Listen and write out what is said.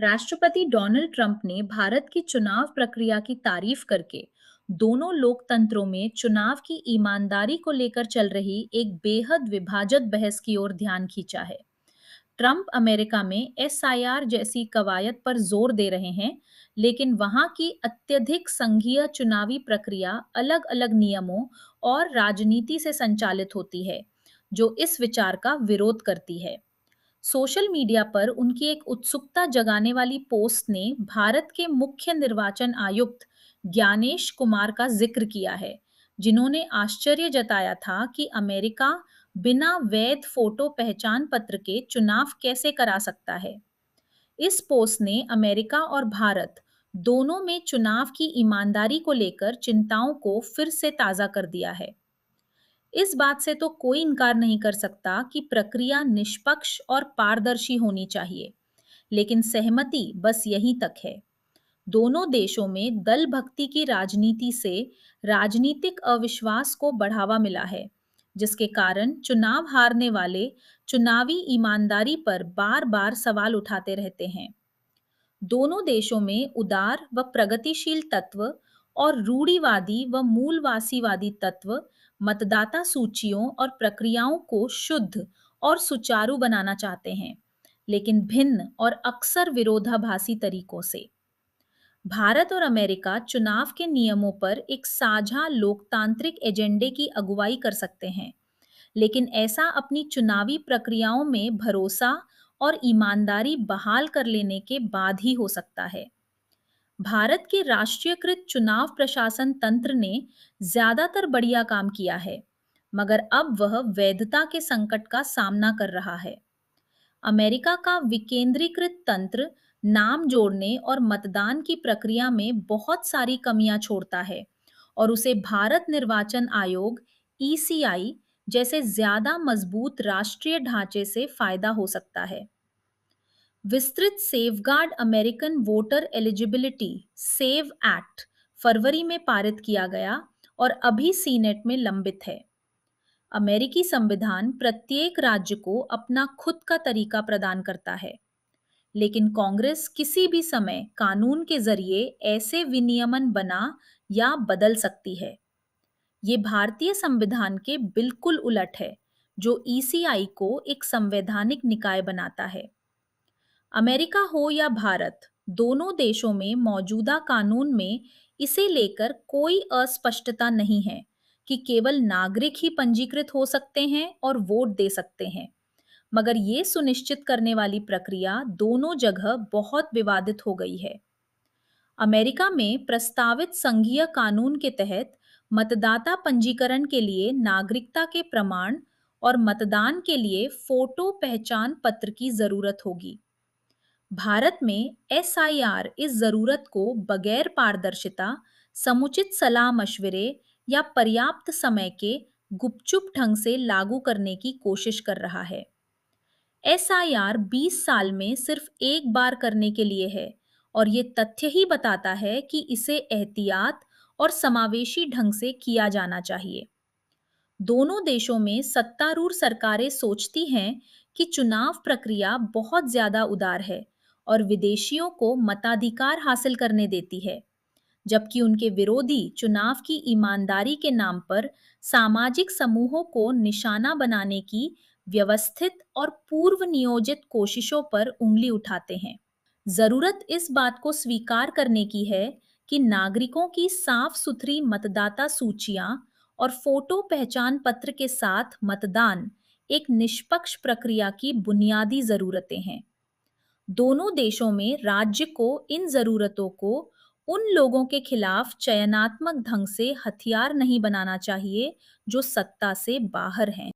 राष्ट्रपति Donald Trump ने भारत की चुनाव प्रक्रिया की तारीफ करके दोनों लोकतंत्रों में चुनाव की ईमानदारी को लेकर चल रही एक बेहद विभाजित बहस की ओर ध्यान खींचा है। ट्रंप अमेरिका में एसआईआर जैसी कवायद पर जोर दे रहे हैं, लेकिन वहां की अत्यधिक संघीय चुनावी प्रक्रिया अलग-अलग नियमों और राजनीति से संचालित होती है, जो इस विचार का विरोध करती है। सोशल मीडिया पर उनकी एक उत्सुकता जगाने वाली पोस्ट ने भारत के मुख्य निर्वाचन आयुक्त ज्ञानेश कुमार का जिक्र किया है, जिन्होंने आश्चर्य जताया था कि अमेरिका बिना वैध फोटो पहचान पत्र के चुनाव कैसे करा सकता है। इस पोस्ट ने अमेरिका और भारत दोनों में चुनाव की ईमानदारी को लेकर चिंताओं को फिर से ताजा कर दिया है। इस बात से तो कोई इनकार नहीं कर सकता कि प्रक्रिया निष्पक्ष और पारदर्शी होनी चाहिए, लेकिन सहमति बस यहीं तक है। दोनों देशों में दल भक्ति की राजनीति से राजनीतिक अविश्वास को बढ़ावा मिला है, जिसके कारण चुनाव हारने वाले चुनावी ईमानदारी पर बार-बार सवाल उठाते रहते हैं। दोनों देशों में उदार व प्रगतिशील तत्व और रूढ़िवादी व मूलवासीवादी तत्व मतदाता सूचियों और प्रक्रियाओं को शुद्ध और सुचारू बनाना चाहते हैं, लेकिन भिन्न और अक्सर विरोधाभासी तरीकों से। भारत और अमेरिका चुनाव के नियमों पर एक साझा लोकतांत्रिक एजेंडे की अगुवाई कर सकते हैं, लेकिन ऐसा अपनी चुनावी प्रक्रियाओं में भरोसा और ईमानदारी बहाल कर लेने के बाद ही हो सकता है। भारत के राष्ट्रीयकृत चुनाव प्रशासन तंत्र ने ज्यादातर बढ़िया काम किया है, मगर अब वह वैधता के संकट का सामना कर रहा है। अमेरिका का विकेंद्रीकृत तंत्र नाम जोड़ने और मतदान की प्रक्रिया में बहुत सारी कमियां छोड़ता है और उसे भारत निर्वाचन आयोग ईसीआई जैसे ज्यादा मजबूत राष्ट्रीय ढांचे से फायदा हो सकता है। विस्तृत safeguard American voter eligibility save act फरवरी में पारित किया गया और अभी सीनेट में लंबित है। अमेरिकी संविधान प्रत्येक राज्य को अपना खुद का तरीका प्रदान करता है, लेकिन कांग्रेस किसी भी समय कानून के जरिए ऐसे विनियमन बना या बदल सकती है। ये भारतीय संविधान के बिल्कुल उलट है, जो ईसीआई को एक संवैधानिक निकाय बनाता है। अमेरिका हो या भारत, दोनों देशों में मौजूदा कानून में इसे लेकर कोई अस्पष्टता नहीं है कि केवल नागरिक ही पंजीकृत हो सकते हैं और वोट दे सकते हैं। मगर ये सुनिश्चित करने वाली प्रक्रिया दोनों जगह बहुत विवादित हो गई है। अमेरिका में प्रस्तावित संघीय कानून के तहत मतदाता पंजीकरण के लिए नागरिकता के प्रमाण और मतदान के लिए फोटो पहचान पत्र की जरूरत होगी। भारत में एसआईआर इस जरूरत को बगैर पारदर्शिता, समुचित सलाह मशविरे या पर्याप्त समय के गुपचुप ढंग से लागू करने की कोशिश कर रहा है। एसआईआर 20 साल में सिर्फ एक बार करने के लिए है और ये तथ्य ही बताता है कि इसे एहतियात और समावेशी ढंग से किया जाना चाहिए। दोनों देशों में सत्तारूढ़ सरकारें सोचती हैं कि चुनाव प्रक्रिया बहुत ज्यादा उदार है और विदेशियों को मताधिकार हासिल करने देती है, जबकि उनके विरोधी चुनाव की ईमानदारी के नाम पर सामाजिक समूहों को निशाना बनाने की व्यवस्थित और पूर्व नियोजित कोशिशों पर उंगली उठाते हैं। जरूरत इस बात को स्वीकार करने की है कि नागरिकों की साफ सुथरी मतदाता सूचियां और फोटो पहचान पत्र के साथ मतदान एक निष्पक्ष प्रक्रिया की बुनियादी जरूरतें हैं। दोनों देशों में राज्य को इन जरूरतों को उन लोगों के खिलाफ चयनात्मक ढंग से हथियार नहीं बनाना चाहिए जो सत्ता से बाहर हैं।